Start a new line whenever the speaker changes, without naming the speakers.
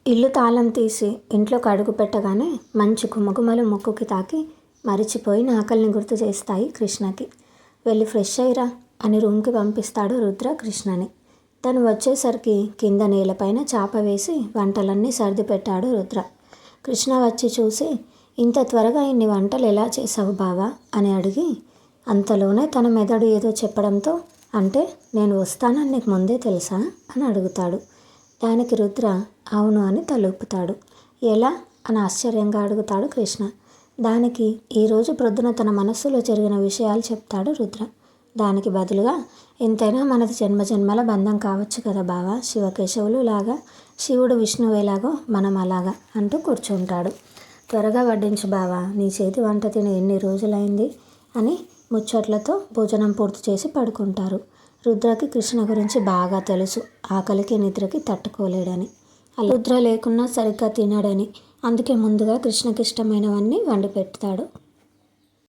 ఇల్లు తాళం తీసి ఇంట్లోకి అడుగు పెట్టగానే మంచి గుమగుమలు ముక్కుకి తాకి మరిచిపోయి ఆకలిని గుర్తు చేస్తాయి కృష్ణకి. వెళ్ళి ఫ్రెష్ అయ్యిరా అని రూమ్కి పంపిస్తాడు రుద్ర కృష్ణని. తను వచ్చేసరికి కింద నేలపైన చాప వేసి వంటలన్నీ సర్ది పెట్టాడు రుద్ర. కృష్ణ వచ్చి చూసి, ఇంత త్వరగా ఇన్ని వంటలు ఎలా చేసావు బావా అని అడిగి, అంతలోనే తన మెదడు ఏదో చెప్పడంతో, అంటే నేను వస్తానని నీకు ముందే తెలుసా అని అడుగుతాడు. దానికి రుద్ర అవును అని తలూపుతాడు. ఎలా అని ఆశ్చర్యంగా అడుగుతాడు కృష్ణ. దానికి ఈరోజు ప్రొద్దున తన మనస్సులో జరిగిన విషయాలు చెప్తాడు రుద్ర. దానికి బదులుగా, ఎంతైనా మనది జన్మజన్మల బంధం కావచ్చు కదా బావా, శివకేశవులు లాగా, శివుడు విష్ణువేలాగో మనం అలాగా అంటూ కూర్చుంటాడు. త్వరగా వడ్డించు బావా, నీ చేతి వంట తిని ఎన్ని రోజులైంది అని ముచ్చట్లతో భోజనం పూర్తి చేసి పడుకుంటారు. రుద్రకి కృష్ణ గురించి బాగా తెలుసు, ఆకలికి నిద్రకి తట్టుకోలేడని. రుద్ర లేకున్నా సరిగ్గా తినడని. అందుకే ముందుగా కృష్ణకి ఇష్టమైనవన్నీ వండి పెడతాడు